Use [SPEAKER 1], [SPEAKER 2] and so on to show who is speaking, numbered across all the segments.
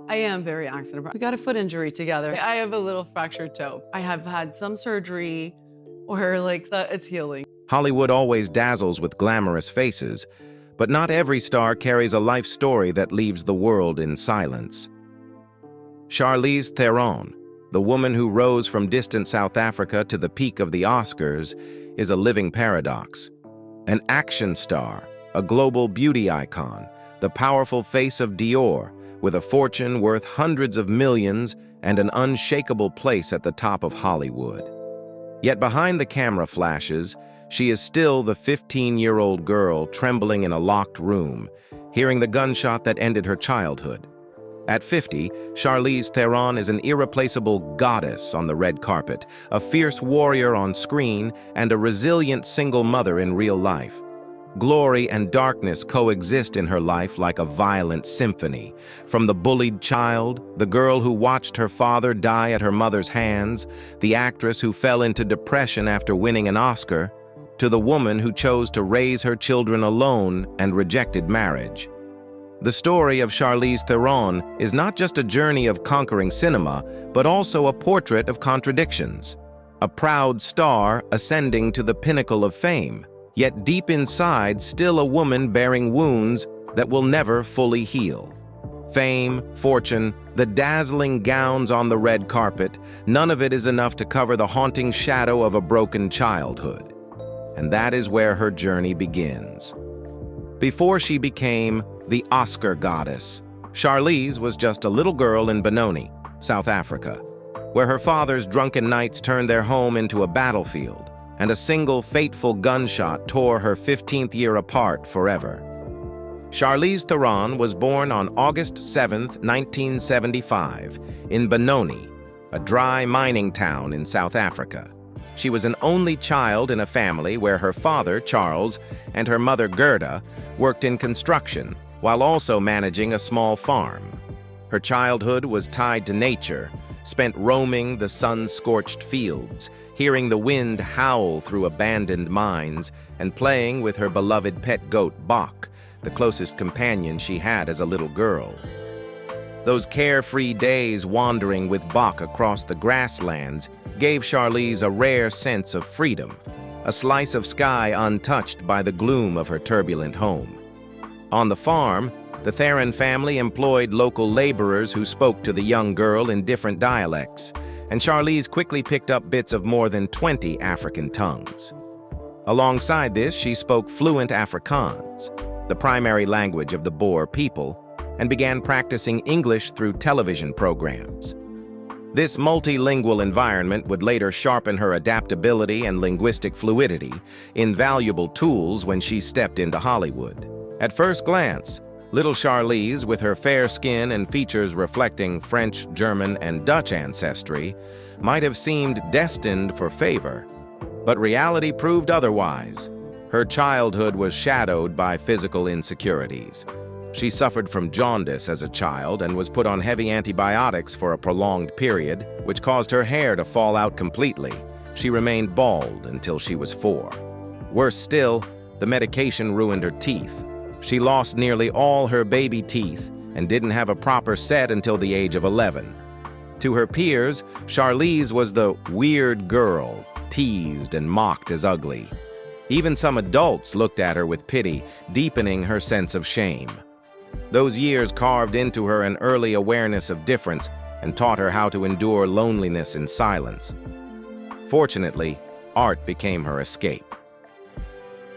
[SPEAKER 1] I am very accident. We got a foot injury together. I have a little fractured toe. I have had some surgery or it's healing.
[SPEAKER 2] Hollywood always dazzles with glamorous faces, but not every star carries a life story that leaves the world in silence. Charlize Theron, the woman who rose from distant South Africa to the peak of the Oscars, is a living paradox. An action star, a global beauty icon, the powerful face of Dior, with a fortune worth hundreds of millions and an unshakable place at the top of Hollywood. Yet behind the camera flashes, she is still the 15-year-old girl trembling in a locked room, hearing the gunshot that ended her childhood. At 50, Charlize Theron is an irreplaceable goddess on the red carpet, a fierce warrior on screen, and a resilient single mother in real life. Glory and darkness coexist in her life like a violent symphony. From the bullied child, the girl who watched her father die at her mother's hands, the actress who fell into depression after winning an Oscar, to the woman who chose to raise her children alone and rejected marriage. The story of Charlize Theron is not just a journey of conquering cinema, but also a portrait of contradictions. A proud star ascending to the pinnacle of fame, yet deep inside still a woman bearing wounds that will never fully heal. Fame, fortune, the dazzling gowns on the red carpet, none of it is enough to cover the haunting shadow of a broken childhood. And that is where her journey begins. Before she became the Oscar goddess, Charlize was just a little girl in Benoni, South Africa, where her father's drunken nights turned their home into a battlefield, and a single fateful gunshot tore her 15th year apart forever. Charlize Theron was born on August 7, 1975, in Benoni, a dry mining town in South Africa. She was an only child in a family where her father, Charles, and her mother, Gerda, worked in construction while also managing a small farm. Her childhood was tied to nature, spent roaming the sun-scorched fields, hearing the wind howl through abandoned mines, and playing with her beloved pet goat, Bach, the closest companion she had as a little girl. Those carefree days wandering with Bach across the grasslands gave Charlize a rare sense of freedom, a slice of sky untouched by the gloom of her turbulent home. On the farm, the Theron family employed local laborers who spoke to the young girl in different dialects, and Charlize quickly picked up bits of more than 20 African tongues. Alongside this, she spoke fluent Afrikaans, the primary language of the Boer people, and began practicing English through television programs. This multilingual environment would later sharpen her adaptability and linguistic fluidity, invaluable tools when she stepped into Hollywood. At first glance, little Charlize, with her fair skin and features reflecting French, German, and Dutch ancestry, might have seemed destined for favor. But reality proved otherwise. Her childhood was shadowed by physical insecurities. She suffered from jaundice as a child and was put on heavy antibiotics for a prolonged period, which caused her hair to fall out completely. She remained bald until she was 4. Worse still, the medication ruined her teeth. She lost nearly all her baby teeth and didn't have a proper set until the age of 11. To her peers, Charlize was the weird girl, teased and mocked as ugly. Even some adults looked at her with pity, deepening her sense of shame. Those years carved into her an early awareness of difference and taught her how to endure loneliness in silence. Fortunately, art became her escape.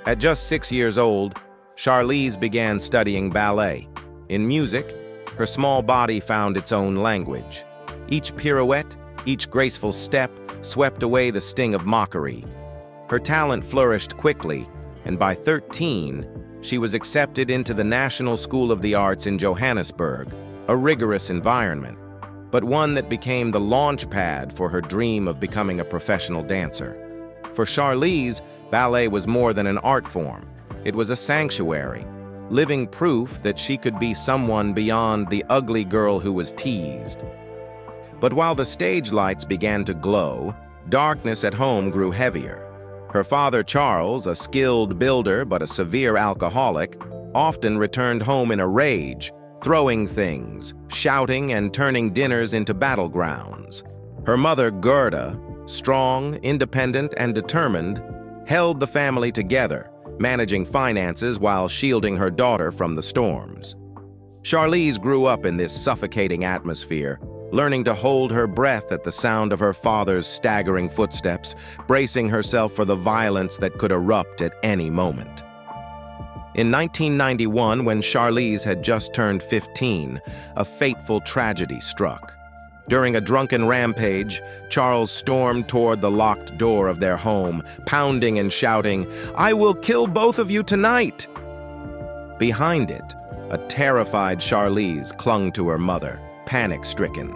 [SPEAKER 2] At just 6 years old, Charlize began studying ballet. In music, her small body found its own language. Each pirouette, each graceful step swept away the sting of mockery. Her talent flourished quickly, and by 13, she was accepted into the National School of the Arts in Johannesburg, a rigorous environment, but one that became the launch pad for her dream of becoming a professional dancer. For Charlize, ballet was more than an art form. It was a sanctuary, living proof that she could be someone beyond the ugly girl who was teased. But while the stage lights began to glow, darkness at home grew heavier. Her father, Charles, a skilled builder but a severe alcoholic, often returned home in a rage, throwing things, shouting, and turning dinners into battlegrounds. Her mother, Gerda, strong, independent, and determined, held the family together, managing finances while shielding her daughter from the storms. Charlize grew up in this suffocating atmosphere, learning to hold her breath at the sound of her father's staggering footsteps, bracing herself for the violence that could erupt at any moment. In 1991, when Charlize had just turned 15, a fateful tragedy struck. During a drunken rampage, Charles stormed toward the locked door of their home, pounding and shouting, "I will kill both of you tonight!" Behind it, a terrified Charlize clung to her mother, panic-stricken.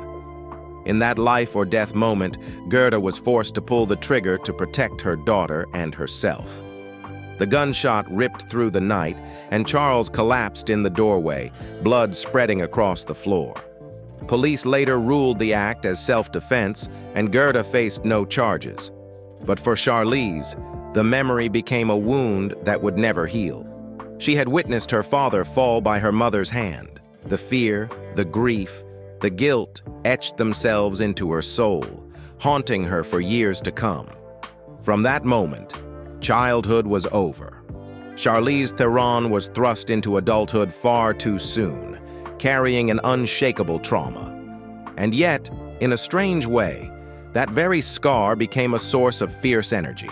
[SPEAKER 2] In that life-or-death moment, Gerda was forced to pull the trigger to protect her daughter and herself. The gunshot ripped through the night, and Charles collapsed in the doorway, blood spreading across the floor. Police later ruled the act as self-defense, and Gerda faced no charges. But for Charlize, the memory became a wound that would never heal. She had witnessed her father fall by her mother's hand. The fear, the grief, the guilt etched themselves into her soul, haunting her for years to come. From that moment, childhood was over. Charlize Theron was thrust into adulthood far too soon, carrying an unshakable trauma. And yet, in a strange way, that very scar became a source of fierce energy,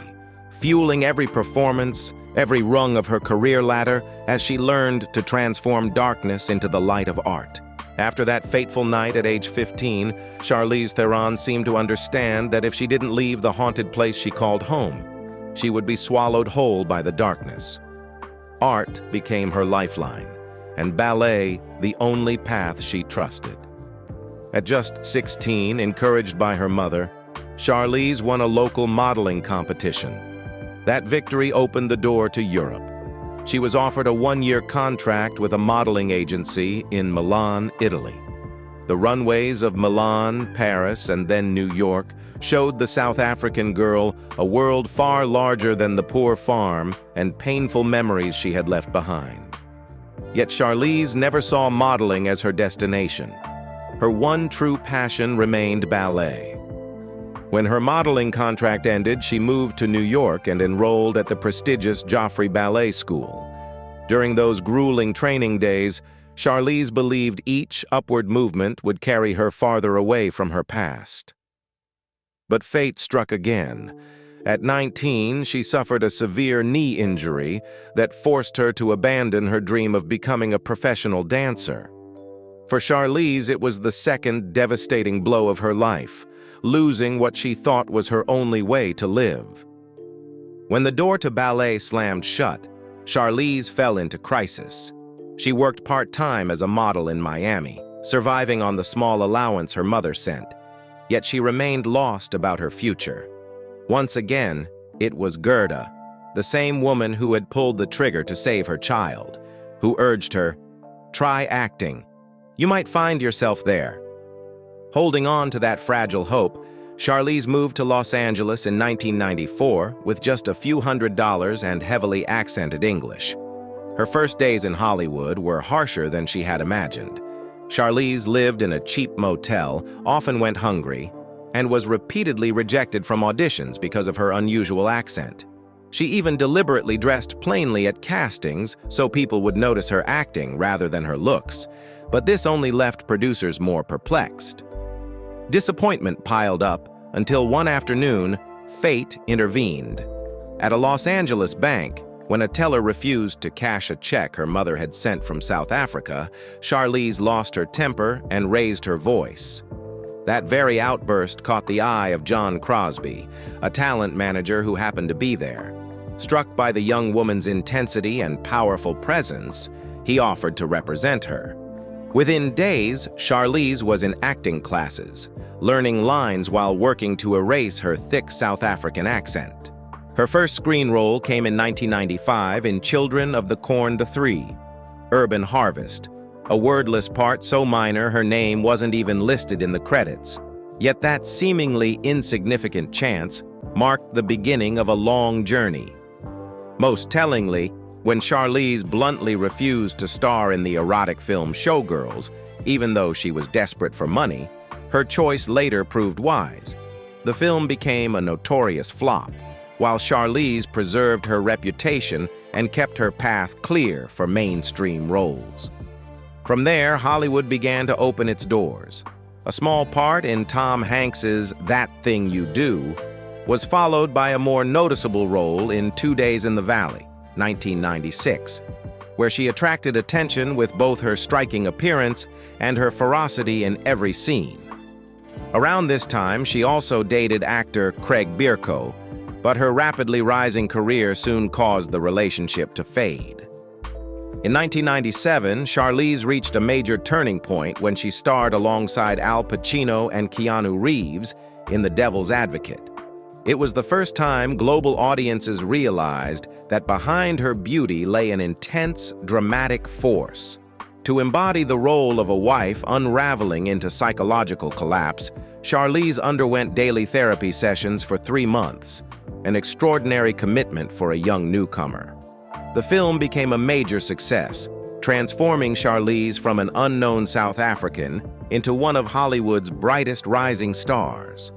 [SPEAKER 2] fueling every performance, every rung of her career ladder as she learned to transform darkness into the light of art. After that fateful night at age 15, Charlize Theron seemed to understand that if she didn't leave the haunted place she called home, she would be swallowed whole by the darkness. Art became her lifeline, and ballet the only path she trusted. At just 16, encouraged by her mother, Charlize won a local modeling competition. That victory opened the door to Europe. She was offered a one-year contract with a modeling agency in Milan, Italy. The runways of Milan, Paris, and then New York showed the South African girl a world far larger than the poor farm and painful memories she had left behind. Yet Charlize never saw modeling as her destination. Her one true passion remained ballet. When her modeling contract ended, she moved to New York and enrolled at the prestigious Joffrey Ballet School. During those grueling training days, Charlize believed each upward movement would carry her farther away from her past. But fate struck again. At 19, she suffered a severe knee injury that forced her to abandon her dream of becoming a professional dancer. For Charlize, it was the second devastating blow of her life, losing what she thought was her only way to live. When the door to ballet slammed shut, Charlize fell into crisis. She worked part-time as a model in Miami, surviving on the small allowance her mother sent. Yet she remained lost about her future. Once again, it was Gerda, the same woman who had pulled the trigger to save her child, who urged her, "Try acting. You might find yourself there." Holding on to that fragile hope, Charlize moved to Los Angeles in 1994 with just a few $100s and heavily accented English. Her first days in Hollywood were harsher than she had imagined. Charlize lived in a cheap motel, often went hungry, and was repeatedly rejected from auditions because of her unusual accent. She even deliberately dressed plainly at castings so people would notice her acting rather than her looks, but this only left producers more perplexed. Disappointment piled up until one afternoon, fate intervened. At a Los Angeles bank, when a teller refused to cash a check her mother had sent from South Africa, Charlize lost her temper and raised her voice. That very outburst caught the eye of John Crosby, a talent manager who happened to be there. Struck by the young woman's intensity and powerful presence, he offered to represent her. Within days, Charlize was in acting classes, learning lines while working to erase her thick South African accent. Her first screen role came in 1995 in Children of the Corn the Three, Urban Harvest, a wordless part so minor her name wasn't even listed in the credits. Yet that seemingly insignificant chance marked the beginning of a long journey. Most tellingly, When Charlize bluntly refused to star in the erotic film Showgirls, even though she was desperate for money, her choice later proved wise. The film became a notorious flop, while Charlize preserved her reputation and kept her path clear for mainstream roles. From there, Hollywood began to open its doors. A small part in Tom Hanks's That Thing You Do was followed by a more noticeable role in 2 Days in the Valley, 1996, where she attracted attention with both her striking appearance and her ferocity in every scene. Around this time, she also dated actor Craig Bierko, but her rapidly rising career soon caused the relationship to fade. In 1997, Charlize reached a major turning point when she starred alongside Al Pacino and Keanu Reeves in The Devil's Advocate. It was the first time global audiences realized that behind her beauty lay an intense, dramatic force. To embody the role of a wife unraveling into psychological collapse, Charlize underwent daily therapy sessions for 3 months, an extraordinary commitment for a young newcomer. The film became a major success, transforming Charlize from an unknown South African into one of Hollywood's brightest rising stars.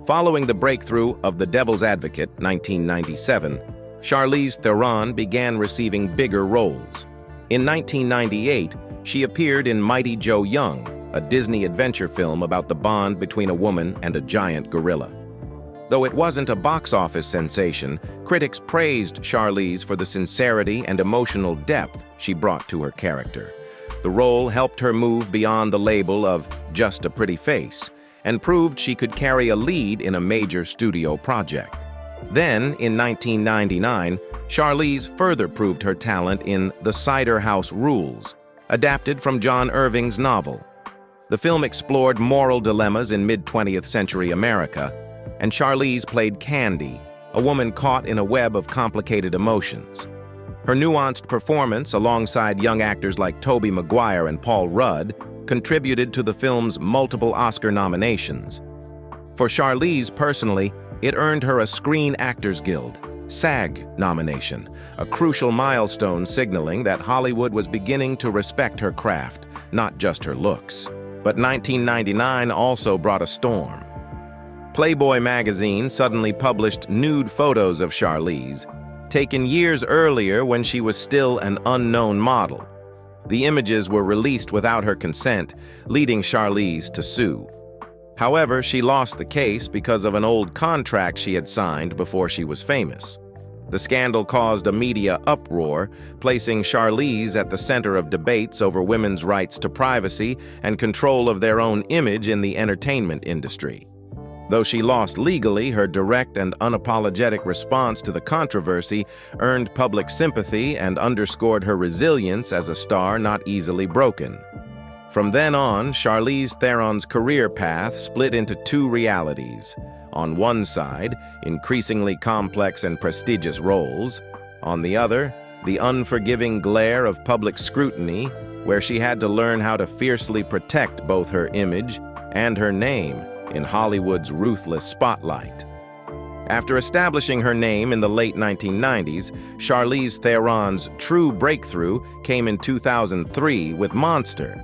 [SPEAKER 2] Following the breakthrough of The Devil's Advocate, 1997, Charlize Theron began receiving bigger roles. In 1998, she appeared in Mighty Joe Young, a Disney adventure film about the bond between a woman and a giant gorilla. Though it wasn't a box office sensation, critics praised Charlize for the sincerity and emotional depth she brought to her character. The role helped her move beyond the label of just a pretty face and proved she could carry a lead in a major studio project. Then, in 1999, Charlize further proved her talent in The Cider House Rules, adapted from John Irving's novel. The film explored moral dilemmas in mid-20th century America, and Charlize played Candy, a woman caught in a web of complicated emotions. Her nuanced performance, alongside young actors like Tobey Maguire and Paul Rudd, contributed to the film's multiple Oscar nominations. For Charlize personally, it earned her a Screen Actors Guild, SAG, nomination, a crucial milestone signaling that Hollywood was beginning to respect her craft, not just her looks. But 1999 also brought a storm. Playboy magazine suddenly published nude photos of Charlize, taken years earlier when she was still an unknown model. The images were released without her consent, leading Charlize to sue. However, she lost the case because of an old contract she had signed before she was famous. The scandal caused a media uproar, placing Charlize at the center of debates over women's rights to privacy and control of their own image in the entertainment industry. Though she lost legally, her direct and unapologetic response to the controversy earned public sympathy and underscored her resilience as a star not easily broken. From then on, Charlize Theron's career path split into two realities. On one side, increasingly complex and prestigious roles. On the other, the unforgiving glare of public scrutiny, where she had to learn how to fiercely protect both her image and her name in Hollywood's ruthless spotlight. After establishing her name in the late 1990s, Charlize Theron's true breakthrough came in 2003 with Monster.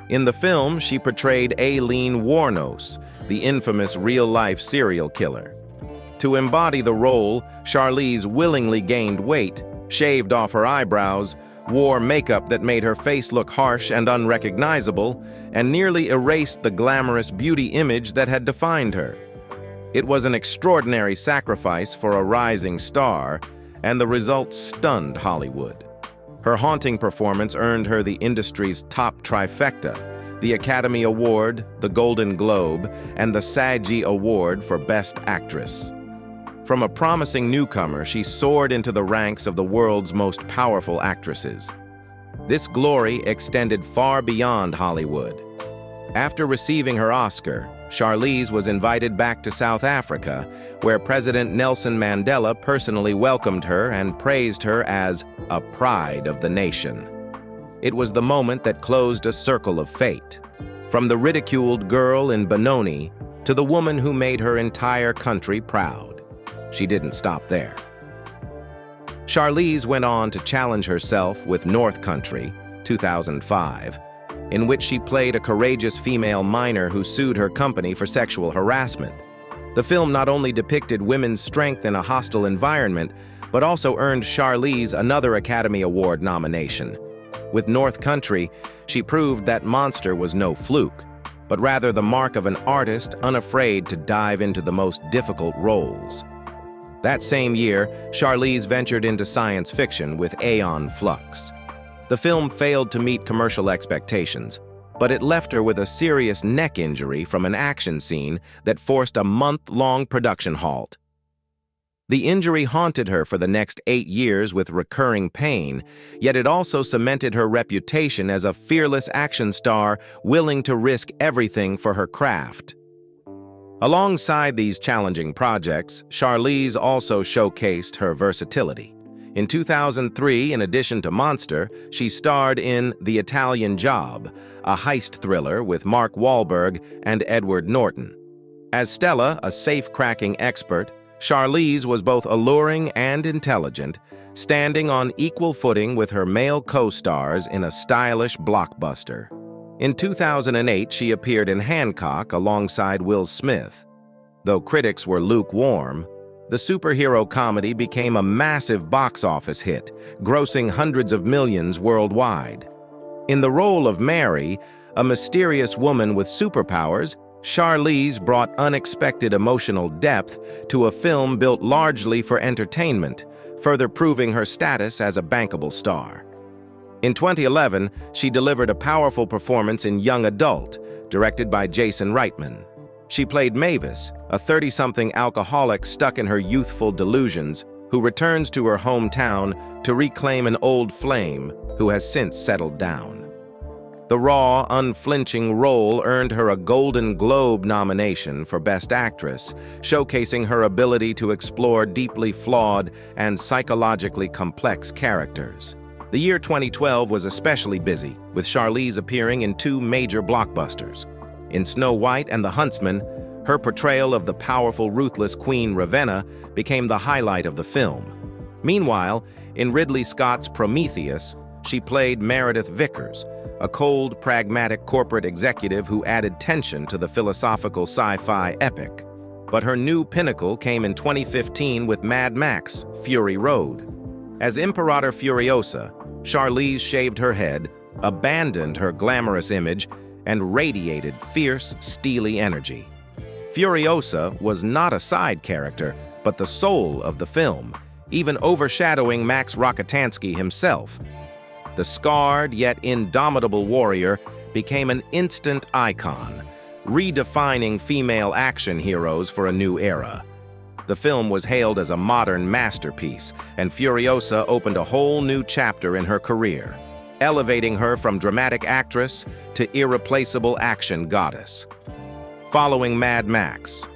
[SPEAKER 2] In the film, she portrayed Aileen Wuornos, the infamous real-life serial killer. To embody the role, Charlize willingly gained weight, shaved off her eyebrows, wore makeup that made her face look harsh and unrecognizable, and nearly erased the glamorous beauty image that had defined her. It was an extraordinary sacrifice for a rising star, and the results stunned Hollywood. Her haunting performance earned her the industry's top trifecta: the Academy Award, the Golden Globe, and the SAG Award for Best Actress. From a promising newcomer, she soared into the ranks of the world's most powerful actresses. This glory extended far beyond Hollywood. After receiving her Oscar, Charlize was invited back to South Africa, where President Nelson Mandela personally welcomed her and praised her as a pride of the nation. It was the moment that closed a circle of fate. From the ridiculed girl in Benoni to the woman who made her entire country proud. She didn't stop there. Charlize went on to challenge herself with North Country, 2005, in which she played a courageous female miner who sued her company for sexual harassment. The film not only depicted women's strength in a hostile environment, but also earned Charlize another Academy Award nomination. With North Country, she proved that Monster was no fluke, but rather the mark of an artist unafraid to dive into the most difficult roles. That same year, Charlize ventured into science fiction with Aeon Flux. The film failed to meet commercial expectations, but it left her with a serious neck injury from an action scene that forced a month-long production halt. The injury haunted her for the next 8 years with recurring pain, yet it also cemented her reputation as a fearless action star willing to risk everything for her craft. Alongside these challenging projects, Charlize also showcased her versatility. In 2003, in addition to Monster, she starred in The Italian Job, a heist thriller with Mark Wahlberg and Edward Norton. As Stella, a safe-cracking expert, Charlize was both alluring and intelligent, standing on equal footing with her male co-stars in a stylish blockbuster. In 2008, she appeared in Hancock alongside Will Smith. Though critics were lukewarm, the superhero comedy became a massive box office hit, grossing hundreds of millions worldwide. In the role of Mary, a mysterious woman with superpowers, Charlize brought unexpected emotional depth to a film built largely for entertainment, further proving her status as a bankable star. In 2011, she delivered a powerful performance in Young Adult, directed by Jason Reitman. She played Mavis, a 30-something alcoholic stuck in her youthful delusions, who returns to her hometown to reclaim an old flame who has since settled down. The raw, unflinching role earned her a Golden Globe nomination for Best Actress, showcasing her ability to explore deeply flawed and psychologically complex characters. The year 2012 was especially busy, with Charlize appearing in 2 major blockbusters. In Snow White and the Huntsman, her portrayal of the powerful, ruthless Queen Ravenna became the highlight of the film. Meanwhile, in Ridley Scott's Prometheus, she played Meredith Vickers, a cold, pragmatic corporate executive who added tension to the philosophical sci-fi epic. But her new pinnacle came in 2015 with Mad Max: Fury Road. As Imperator Furiosa, Charlize shaved her head, abandoned her glamorous image, and radiated fierce, steely energy. Furiosa was not a side character, but the soul of the film, even overshadowing Max Rokitansky himself. The scarred yet indomitable warrior became an instant icon, redefining female action heroes for a new era. The film was hailed as a modern masterpiece, and Furiosa opened a whole new chapter in her career, elevating her from dramatic actress to irreplaceable action goddess. Following Mad Max,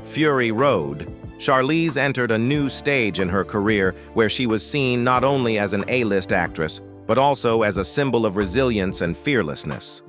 [SPEAKER 2] Fury Road, Charlize entered a new stage in her career where she was seen not only as an A-list actress, but also as a symbol of resilience and fearlessness.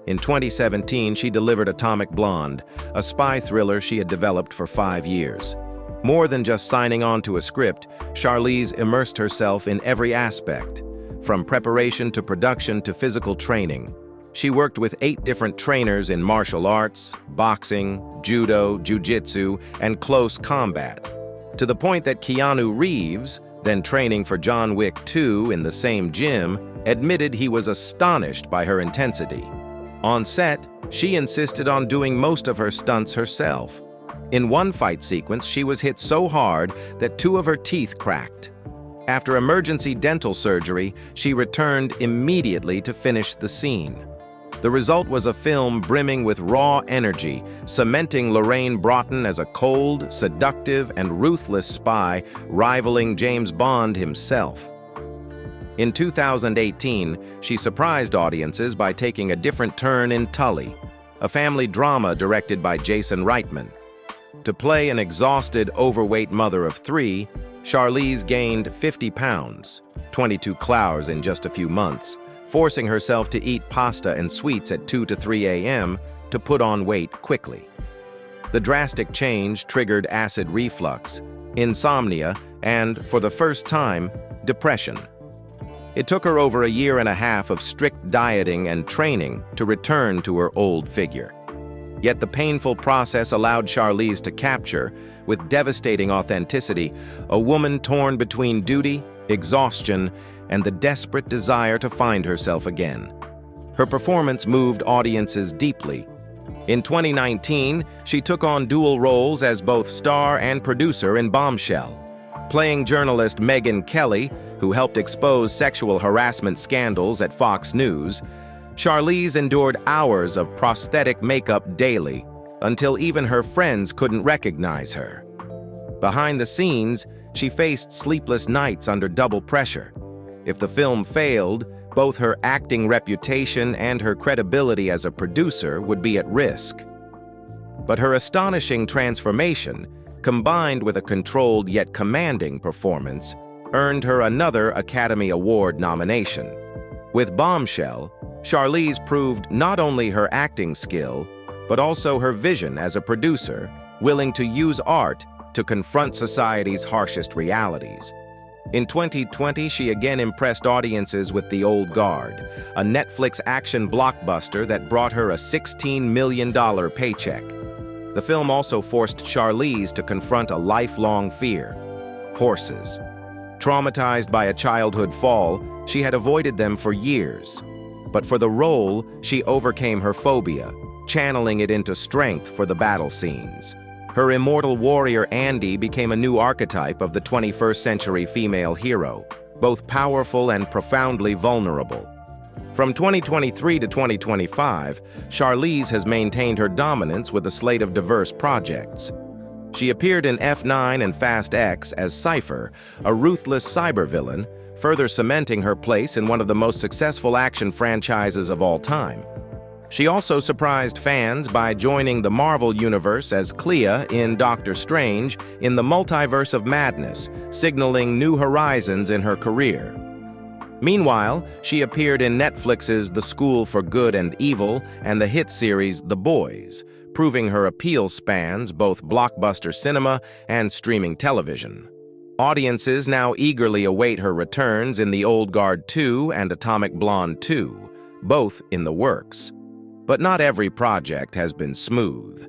[SPEAKER 2] In 2017, she delivered Atomic Blonde, a spy thriller she had developed for 5 years. More than just signing on to a script, Charlize immersed herself in every aspect, from preparation to production to physical training. She worked with 8 different trainers in martial arts, boxing, judo, jiu-jitsu, and close combat, to the point that Keanu Reeves, then training for John Wick 2 in the same gym, admitted he was astonished by her intensity. On set, she insisted on doing most of her stunts herself. In one fight sequence, she was hit so hard that 2 of her teeth cracked. After emergency dental surgery, she returned immediately to finish the scene. The result was a film brimming with raw energy, cementing Lorraine Broughton as a cold, seductive, and ruthless spy, rivaling James Bond himself. In 2018, she surprised audiences by taking a different turn in Tully, a family drama directed by Jason Reitman. To play an exhausted, overweight mother of 3, Charlize gained 50 pounds, 22 clours in just a few months, forcing herself to eat pasta and sweets at 2 to 3 a.m. to put on weight quickly. The drastic change triggered acid reflux, insomnia, and, for the first time, depression. It took her over a year and a half of strict dieting and training to return to her old figure. Yet the painful process allowed Charlize to capture, with devastating authenticity, a woman torn between duty, exhaustion, and the desperate desire to find herself again. Her performance moved audiences deeply. In 2019, she took on dual roles as both star and producer in Bombshell. Playing journalist Megyn Kelly, who helped expose sexual harassment scandals at Fox News, Charlize endured hours of prosthetic makeup daily until even her friends couldn't recognize her. Behind the scenes, she faced sleepless nights under double pressure. If the film failed, both her acting reputation and her credibility as a producer would be at risk. But her astonishing transformation, combined with a controlled yet commanding performance, earned her another Academy Award nomination. With Bombshell, Charlize proved not only her acting skill, but also her vision as a producer, willing to use art to confront society's harshest realities. In 2020, she again impressed audiences with The Old Guard, a Netflix action blockbuster that brought her a $16 million paycheck. The film also forced Charlize to confront a lifelong fear: horses. Traumatized by a childhood fall, she had avoided them for years. But for the role, she overcame her phobia, channeling it into strength for the battle scenes. Her immortal warrior Andy became a new archetype of the 21st century female hero, both powerful and profoundly vulnerable. From 2023 to 2025, Charlize has maintained her dominance with a slate of diverse projects. She appeared in F9 and Fast X as Cypher, a ruthless cybervillain, further cementing her place in one of the most successful action franchises of all time. She also surprised fans by joining the Marvel Universe as Clea in Doctor Strange in the Multiverse of Madness, signaling new horizons in her career. Meanwhile, she appeared in Netflix's The School for Good and Evil and the hit series The Boys, proving her appeal spans both blockbuster cinema and streaming television. Audiences now eagerly await her returns in The Old Guard 2 and Atomic Blonde 2, both in the works. But not every project has been smooth.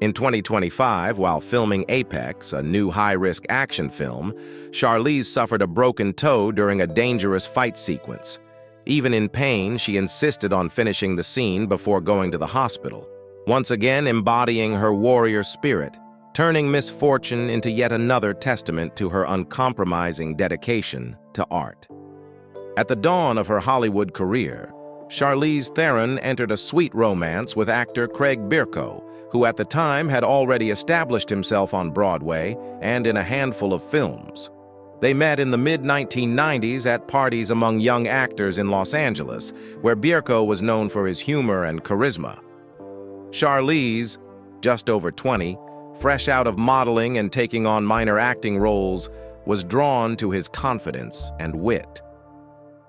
[SPEAKER 2] In 2025, while filming Apex, a new high-risk action film, Charlize suffered a broken toe during a dangerous fight sequence. Even in pain, she insisted on finishing the scene before going to the hospital, once again embodying her warrior spirit, turning misfortune into yet another testament to her uncompromising dedication to art. At the dawn of her Hollywood career, Charlize Theron entered a sweet romance with actor Craig Bierko, who at the time had already established himself on Broadway and in a handful of films. They met in the mid-1990s at parties among young actors in Los Angeles, where Bierko was known for his humor and charisma. Charlize, just over 20, fresh out of modeling and taking on minor acting roles, was drawn to his confidence and wit.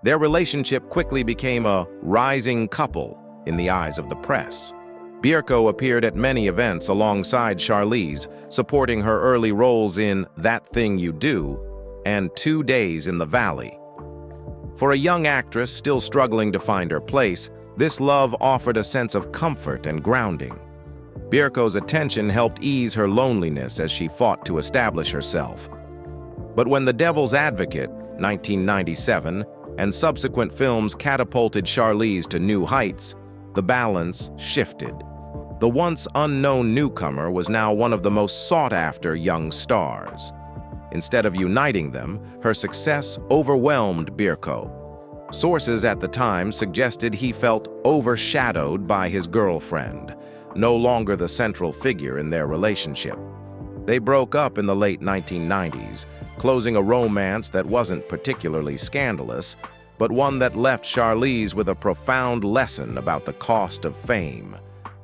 [SPEAKER 2] Their relationship quickly became a rising couple in the eyes of the press. Bierko appeared at many events alongside Charlize, supporting her early roles in That Thing You Do and 2 Days in the Valley. For a young actress still struggling to find her place, this love offered a sense of comfort and grounding. Bierko's attention helped ease her loneliness as she fought to establish herself. But when The Devil's Advocate, 1997, and subsequent films catapulted Charlize to new heights, the balance shifted. The once unknown newcomer was now one of the most sought-after young stars. Instead of uniting them, her success overwhelmed Bierko. Sources at the time suggested he felt overshadowed by his girlfriend, no longer the central figure in their relationship. They broke up in the late 1990s, closing a romance that wasn't particularly scandalous, but one that left Charlize with a profound lesson about the cost of fame.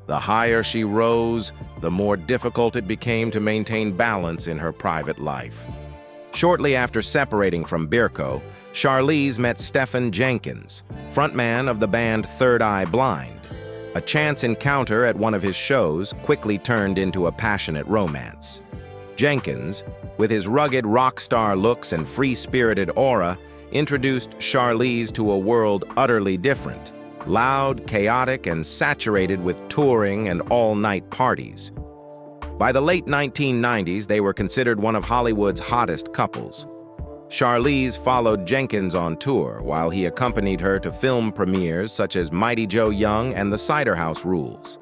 [SPEAKER 2] The higher she rose, the more difficult it became to maintain balance in her private life. Shortly after separating from Bierko, Charlize met Stephen Jenkins, frontman of the band Third Eye Blind. A chance encounter at one of his shows quickly turned into a passionate romance. Jenkins, with his rugged rock star looks and free-spirited aura, introduced Charlize to a world utterly different, loud, chaotic, and saturated with touring and all-night parties. By the late 1990s, they were considered one of Hollywood's hottest couples. Charlize followed Jenkins on tour while he accompanied her to film premieres such as Mighty Joe Young and The Cider House Rules.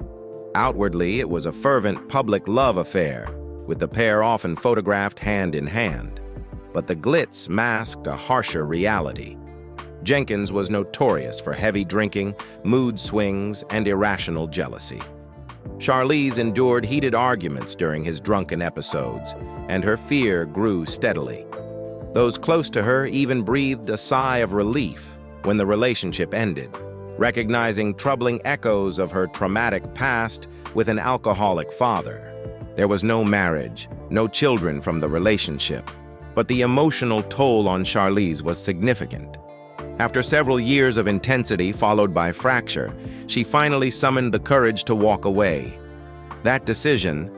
[SPEAKER 2] Outwardly, it was a fervent public love affair, with the pair often photographed hand in hand. But the glitz masked a harsher reality. Jenkins was notorious for heavy drinking, mood swings, and irrational jealousy. Charlize endured heated arguments during his drunken episodes, and her fear grew steadily. Those close to her even breathed a sigh of relief when the relationship ended, recognizing troubling echoes of her traumatic past with an alcoholic father. There was no marriage, no children from the relationship, but the emotional toll on Charlize was significant. After several years of intensity followed by fracture, she finally summoned the courage to walk away. That decision,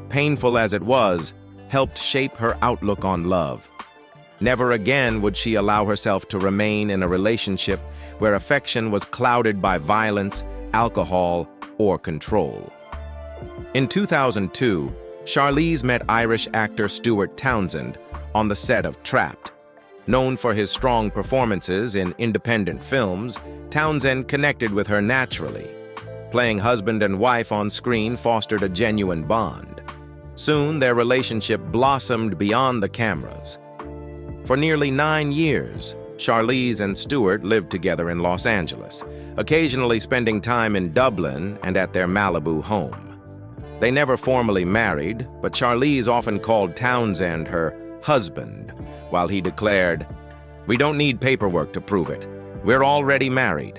[SPEAKER 2] painful as it was, helped shape her outlook on love. Never again would she allow herself to remain in a relationship where affection was clouded by violence, alcohol, or control. In 2002, Charlize met Irish actor Stuart Townsend on the set of Trapped. Known for his strong performances in independent films, Townsend connected with her naturally. Playing husband and wife on screen fostered a genuine bond. Soon, their relationship blossomed beyond the cameras. For nearly 9 years, Charlize and Stuart lived together in Los Angeles, occasionally spending time in Dublin and at their Malibu home. They never formally married, but Charlize often called Townsend her husband, while he declared, "We don't need paperwork to prove it. We're already married."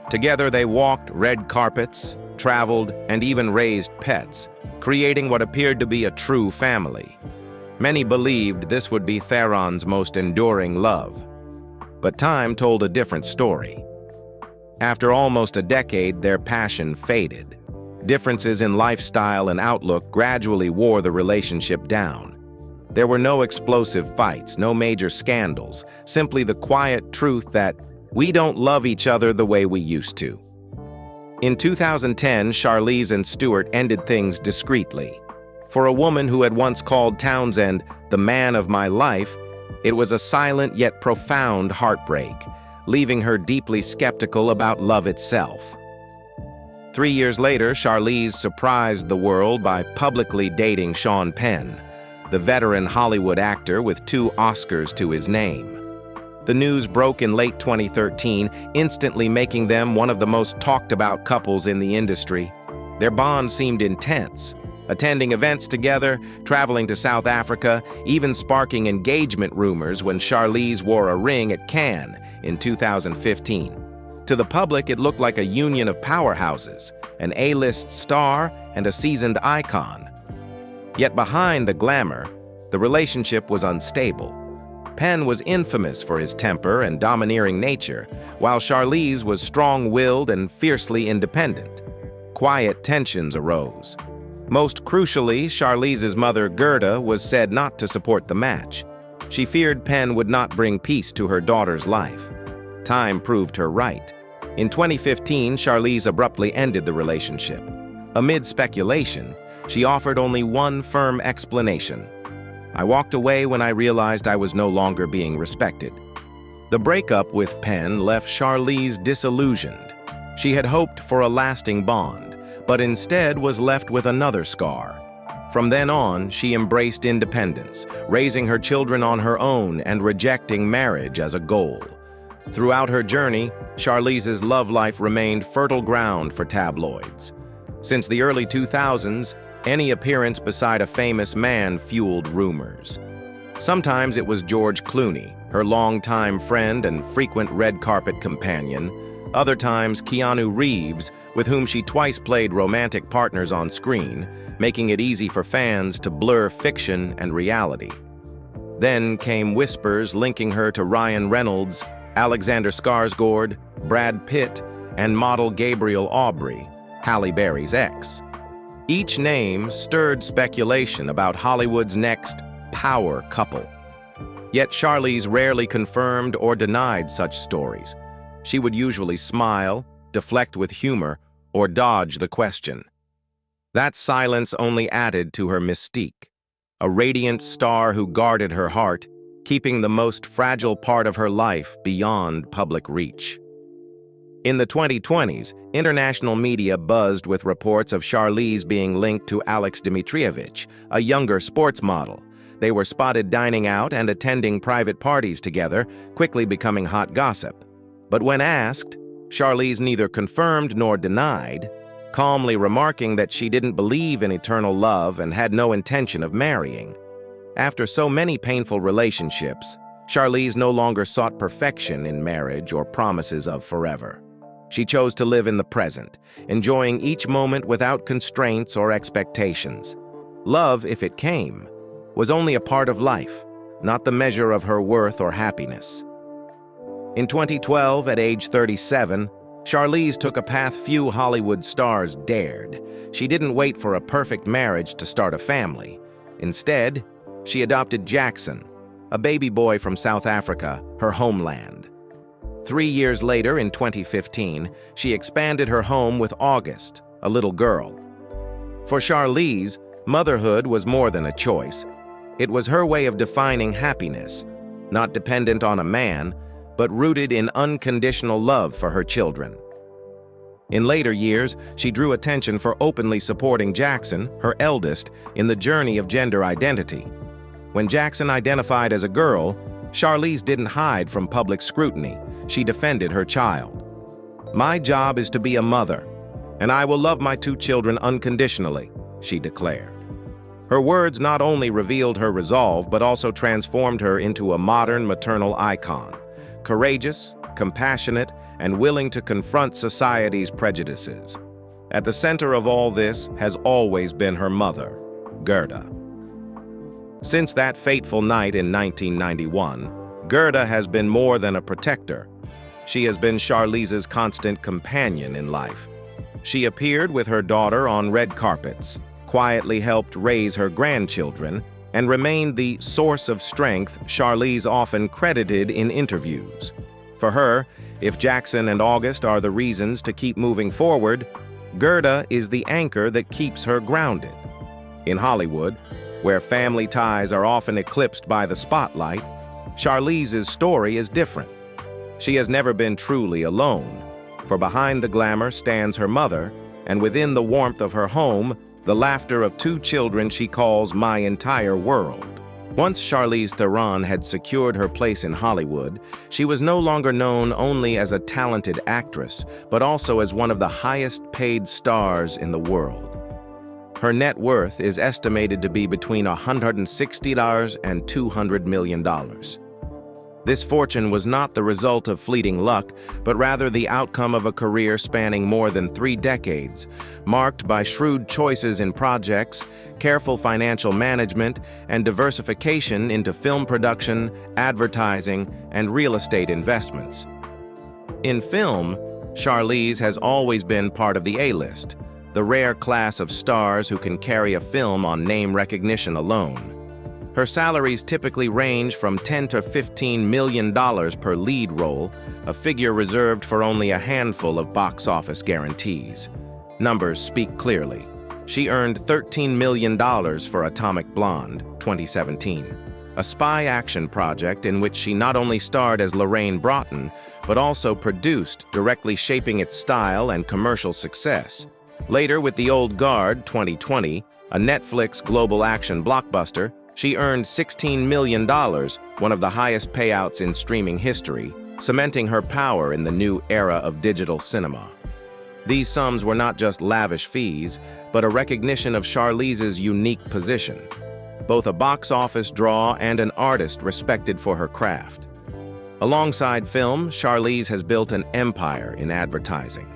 [SPEAKER 2] Together they walked red carpets, traveled, and even raised pets, creating what appeared to be a true family. Many believed this would be Theron's most enduring love. But time told a different story. After almost a decade, their passion faded. Differences in lifestyle and outlook gradually wore the relationship down. There were no explosive fights, no major scandals, simply the quiet truth that we don't love each other the way we used to. In 2010, Charlize and Stuart ended things discreetly. For a woman who had once called Townsend the man of my life, it was a silent yet profound heartbreak, leaving her deeply skeptical about love itself. 3 years later, Charlize surprised the world by publicly dating Sean Penn, the veteran Hollywood actor with 2 Oscars to his name. The news broke in late 2013, instantly making them one of the most talked-about couples in the industry. Their bond seemed intense, attending events together, traveling to South Africa, even sparking engagement rumors when Charlize wore a ring at Cannes in 2015. To the public, it looked like a union of powerhouses, an A-list star and a seasoned icon. Yet behind the glamour, the relationship was unstable. Penn was infamous for his temper and domineering nature, while Charlize was strong-willed and fiercely independent. Quiet tensions arose. Most crucially, Charlize's mother, Gerda, was said not to support the match. She feared Penn would not bring peace to her daughter's life. Time proved her right. In 2015, Charlize abruptly ended the relationship. Amid speculation, she offered only one firm explanation. "I walked away when I realized I was no longer being respected." The breakup with Penn left Charlize disillusioned. She had hoped for a lasting bond, but instead was left with another scar. From then on, she embraced independence, raising her children on her own and rejecting marriage as a goal. Throughout her journey, Charlize's love life remained fertile ground for tabloids. Since the early 2000s, any appearance beside a famous man fueled rumors. Sometimes it was George Clooney, her longtime friend and frequent red carpet companion. Other times, Keanu Reeves, with whom she twice played romantic partners on screen, making it easy for fans to blur fiction and reality. Then came whispers linking her to Ryan Reynolds, Alexander Skarsgård, Brad Pitt, and model Gabriel Aubry, Halle Berry's ex. Each name stirred speculation about Hollywood's next power couple. Yet Charlize rarely confirmed or denied such stories. She would usually smile, deflect with humor, or dodge the question. That silence only added to her mystique, a radiant star who guarded her heart, keeping the most fragile part of her life beyond public reach. In the 2020s, international media buzzed with reports of Charlize being linked to Alex Dmitrievich, a younger sports model. They were spotted dining out and attending private parties together, quickly becoming hot gossip. But when asked, Charlize neither confirmed nor denied, calmly remarking that she didn't believe in eternal love and had no intention of marrying. After so many painful relationships, Charlize no longer sought perfection in marriage or promises of forever. She chose to live in the present, enjoying each moment without constraints or expectations. Love, if it came, was only a part of life, not the measure of her worth or happiness. In 2012, at age 37, Charlize took a path few Hollywood stars dared. She didn't wait for a perfect marriage to start a family. Instead, she adopted Jackson, a baby boy from South Africa, her homeland. 3 years later, in 2015, she expanded her home with August, a little girl. For Charlize, motherhood was more than a choice. It was her way of defining happiness, not dependent on a man, but rooted in unconditional love for her children. In later years, she drew attention for openly supporting Jackson, her eldest, in the journey of gender identity. When Jackson identified as a girl, Charlize didn't hide from public scrutiny. She defended her child. "My job is to be a mother, and I will love my 2 children unconditionally," she declared. Her words not only revealed her resolve, but also transformed her into a modern maternal icon. Courageous, compassionate, and willing to confront society's prejudices. At the center of all this has always been her mother, Gerda. Since that fateful night in 1991, Gerda has been more than a protector. She has been Charlize's constant companion in life. She appeared with her daughter on red carpets, quietly helped raise her grandchildren, and remained the source of strength Charlize often credited in interviews. For her, if Jackson and August are the reasons to keep moving forward, Gerda is the anchor that keeps her grounded. In Hollywood, where family ties are often eclipsed by the spotlight, Charlize's story is different. She has never been truly alone, for behind the glamour stands her mother, and within the warmth of her home, the laughter of 2 children she calls my entire world. Once Charlize Theron had secured her place in Hollywood, she was no longer known only as a talented actress, but also as one of the highest-paid stars in the world. Her net worth is estimated to be between $160 and $200 million. This fortune was not the result of fleeting luck, but rather the outcome of a career spanning more than 3 decades, marked by shrewd choices in projects, careful financial management, and diversification into film production, advertising, and real estate investments. In film, Charlize has always been part of the A-list, the rare class of stars who can carry a film on name recognition alone. Her salaries typically range from $10 to $15 million per lead role, a figure reserved for only a handful of box office guarantees. Numbers speak clearly. She earned $13 million for Atomic Blonde, 2017, a spy action project in which she not only starred as Lorraine Broughton, but also produced, directly shaping its style and commercial success. Later, with The Old Guard, 2020, a Netflix global action blockbuster, she earned $16 million, one of the highest payouts in streaming history, cementing her power in the new era of digital cinema. These sums were not just lavish fees, but a recognition of Charlize's unique position, both a box office draw and an artist respected for her craft. Alongside film, Charlize has built an empire in advertising.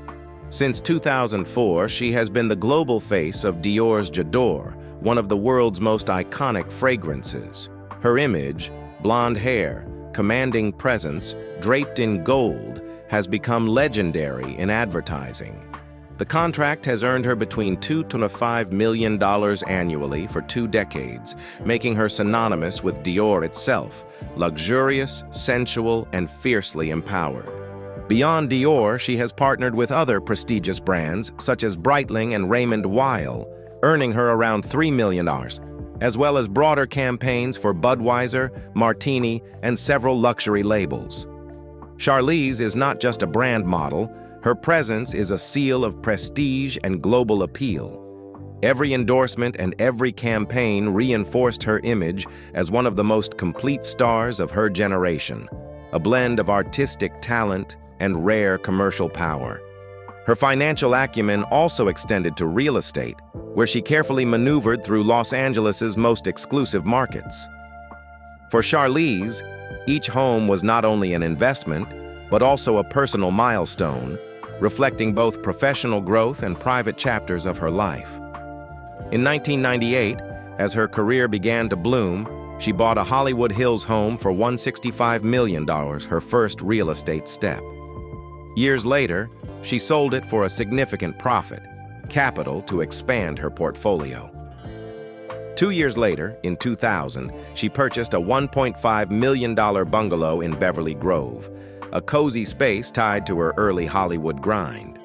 [SPEAKER 2] Since 2004, she has been the global face of Dior's J'adore, one of the world's most iconic fragrances. Her image, blonde hair, commanding presence, draped in gold, has become legendary in advertising. The contract has earned her between $2 to $5 million annually for 2 decades, making her synonymous with Dior itself, luxurious, sensual, and fiercely empowered. Beyond Dior, she has partnered with other prestigious brands such as Breitling and Raymond Weil, earning her around $3 million, as well as broader campaigns for Budweiser, Martini, and several luxury labels. Charlize is not just a brand model, her presence is a seal of prestige and global appeal. Every endorsement and every campaign reinforced her image as one of the most complete stars of her generation, a blend of artistic talent and rare commercial power. Her financial acumen also extended to real estate, where she carefully maneuvered through Los Angeles's most exclusive markets. For Charlize, each home was not only an investment, but also a personal milestone, reflecting both professional growth and private chapters of her life. In 1998, as her career began to bloom, she bought a Hollywood Hills home for $165 million, her first real estate step. Years later, she sold it for a significant profit, capital to expand her portfolio. 2 years later, in 2000, she purchased a $1.5 million bungalow in Beverly Grove, a cozy space tied to her early Hollywood grind.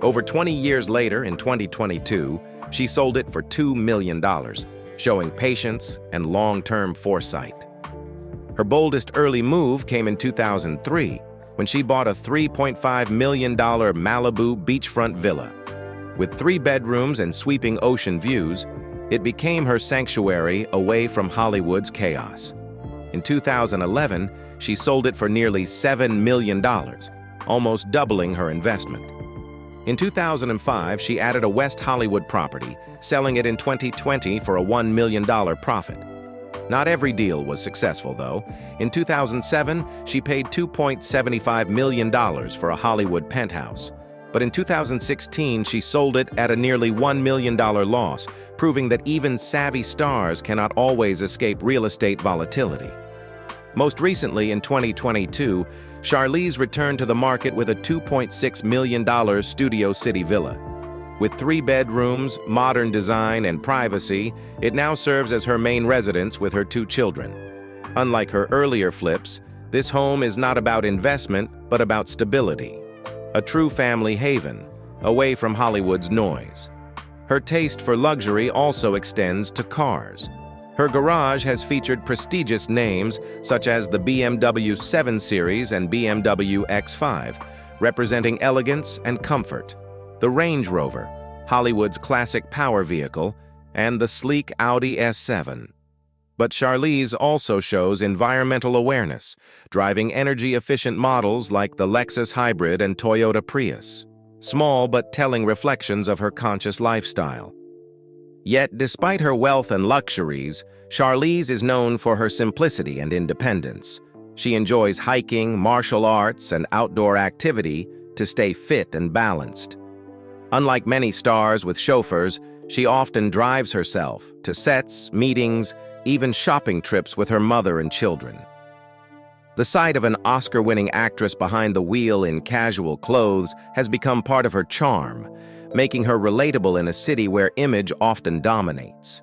[SPEAKER 2] Over 20 years later, in 2022, she sold it for $2 million, showing patience and long-term foresight. Her boldest early move came in 2003, when she bought a $3.5 million Malibu beachfront villa. With 3 bedrooms and sweeping ocean views, it became her sanctuary away from Hollywood's chaos. In 2011, she sold it for nearly $7 million, almost doubling her investment. In 2005, she added a West Hollywood property, selling it in 2020 for a $1 million profit. Not every deal was successful, though. In 2007, she paid $2.75 million for a Hollywood penthouse. But in 2016, she sold it at a nearly $1 million loss, proving that even savvy stars cannot always escape real estate volatility. Most recently, in 2022, Charlize returned to the market with a $2.6 million Studio City villa. With 3 bedrooms, modern design, and privacy, it now serves as her main residence with her 2 children. Unlike her earlier flips, this home is not about investment, but about stability. A true family haven, away from Hollywood's noise. Her taste for luxury also extends to cars. Her garage has featured prestigious names such as the BMW 7 Series and BMW X5, representing elegance and comfort, the Range Rover, Hollywood's classic power vehicle, and the sleek Audi S7. But Charlize also shows environmental awareness, driving energy-efficient models like the Lexus Hybrid and Toyota Prius, small but telling reflections of her conscious lifestyle. Yet, despite her wealth and luxuries, Charlize is known for her simplicity and independence. She enjoys hiking, martial arts, and outdoor activity to stay fit and balanced. Unlike many stars with chauffeurs, she often drives herself to sets, meetings, even shopping trips with her mother and children. The sight of an Oscar-winning actress behind the wheel in casual clothes has become part of her charm, making her relatable in a city where image often dominates.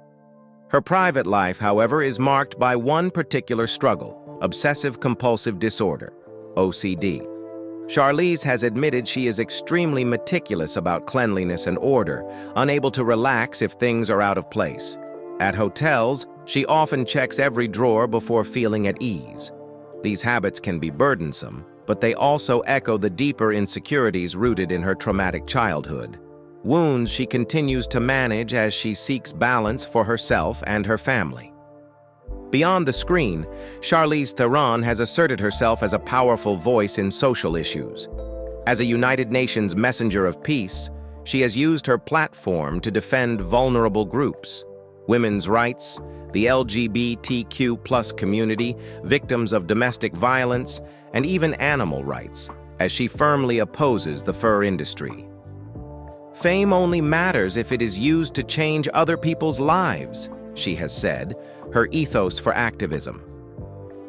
[SPEAKER 2] Her private life, however, is marked by one particular struggle: obsessive-compulsive disorder, OCD. Charlize has admitted she is extremely meticulous about cleanliness and order, unable to relax if things are out of place. At hotels, she often checks every drawer before feeling at ease. These habits can be burdensome, but they also echo the deeper insecurities rooted in her traumatic childhood. Wounds she continues to manage as she seeks balance for herself and her family. Beyond the screen, Charlize Theron has asserted herself as a powerful voice in social issues. As a United Nations messenger of peace, she has used her platform to defend vulnerable groups: women's rights, the LGBTQ+ community, victims of domestic violence, and even animal rights, as she firmly opposes the fur industry. Fame only matters if it is used to change other people's lives, she has said, her ethos for activism.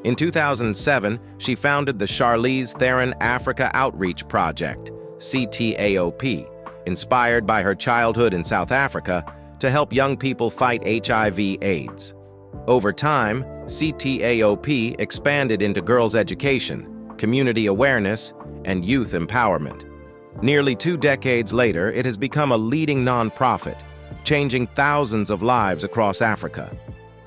[SPEAKER 2] In 2007, she founded the Charlize Theron Africa Outreach Project, CTAOP, inspired by her childhood in South Africa, to help young people fight HIV/AIDS. Over time, CTAOP expanded into girls' education, community awareness, and youth empowerment. Nearly 2 decades later, it has become a leading nonprofit, changing thousands of lives across Africa.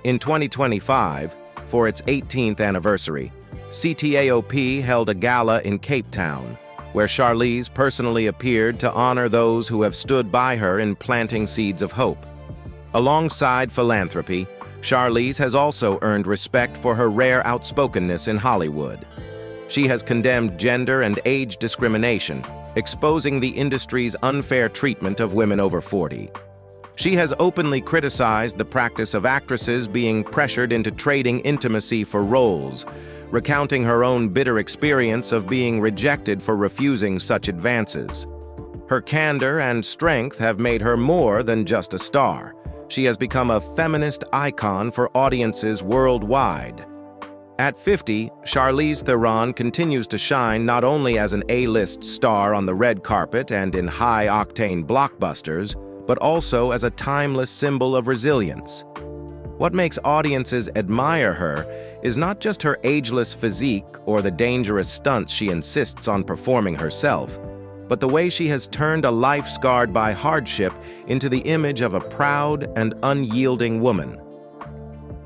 [SPEAKER 2] In 2025, for its 18th anniversary, CTAOP held a gala in Cape Town, where Charlize personally appeared to honor those who have stood by her in planting seeds of hope. Alongside Philanthropy, Charlize has also earned respect for her rare outspokenness in Hollywood. She has condemned gender and age discrimination, exposing the industry's unfair treatment of women over 40. She has openly criticized the practice of actresses being pressured into trading intimacy for roles, recounting her own bitter experience of being rejected for refusing such advances. Her candor and strength have made her more than just a star. She has become a feminist icon for audiences worldwide. At 50, Charlize Theron continues to shine not only as an A-list star on the red carpet and in high-octane blockbusters, but also as a timeless symbol of resilience. What makes audiences admire her is not just her ageless physique or the dangerous stunts she insists on performing herself, but the way she has turned a life scarred by hardship into the image of a proud and unyielding woman.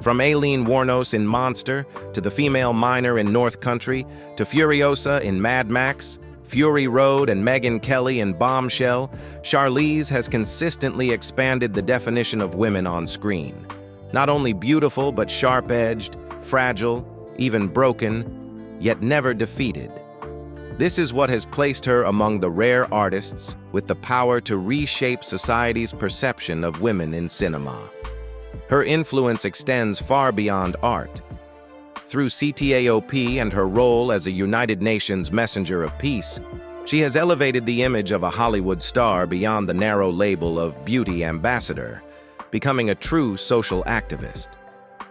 [SPEAKER 2] From Aileen Wuornos in Monster, to the female miner in North Country, to Furiosa in Mad Max, Fury Road and Megyn Kelly in Bombshell, Charlize has consistently expanded the definition of women on screen. Not only beautiful, but sharp-edged, fragile, even broken, yet never defeated. This is what has placed her among the rare artists with the power to reshape society's perception of women in cinema. Her influence extends far beyond art. Through CTAOP and her role as a United Nations messenger of peace, she has elevated the image of a Hollywood star beyond the narrow label of beauty ambassador, becoming a true social activist.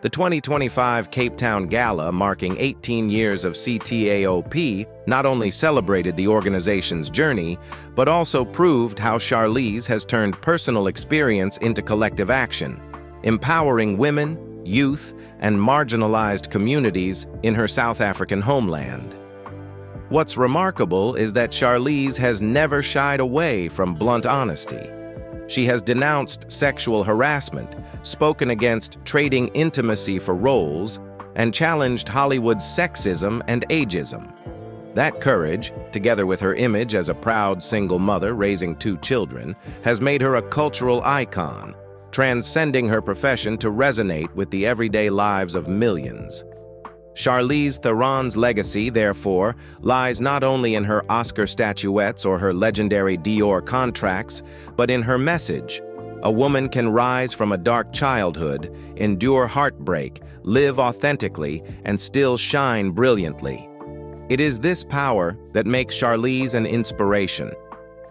[SPEAKER 2] The 2025 Cape Town Gala, marking 18 years of CTAOP, not only celebrated the organization's journey, but also proved how Charlize has turned personal experience into collective action, empowering women, youth, and marginalized communities in her South African homeland. What's remarkable is that Charlize has never shied away from blunt honesty. She has denounced sexual harassment, spoken against trading intimacy for roles, and challenged Hollywood's sexism and ageism. That courage, together with her image as a proud single mother raising 2 children, has made her a cultural icon, transcending her profession to resonate with the everyday lives of millions. Charlize Theron's legacy, therefore, lies not only in her Oscar statuettes or her legendary Dior contracts, but in her message: a woman can rise from a dark childhood, endure heartbreak, live authentically, and still shine brilliantly. It is this power that makes Charlize an inspiration,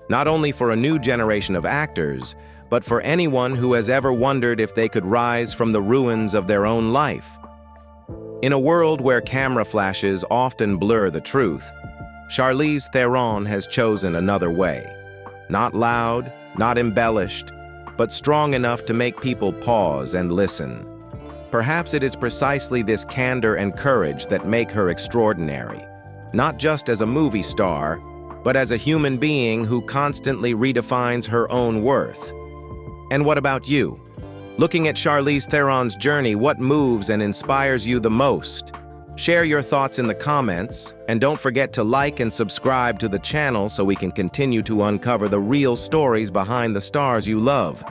[SPEAKER 2] not only for a new generation of actors, but for anyone who has ever wondered if they could rise from the ruins of their own life. In a world where camera flashes often blur the truth, Charlize Theron has chosen another way. Not loud, not embellished, but strong enough to make people pause and listen. Perhaps it is precisely this candor and courage that make her extraordinary, not just as a movie star, but as a human being who constantly redefines her own worth. And what about you? Looking at Charlize Theron's journey, what moves and inspires you the most? Share your thoughts in the comments, and don't forget to like and subscribe to the channel so we can continue to uncover the real stories behind the stars you love.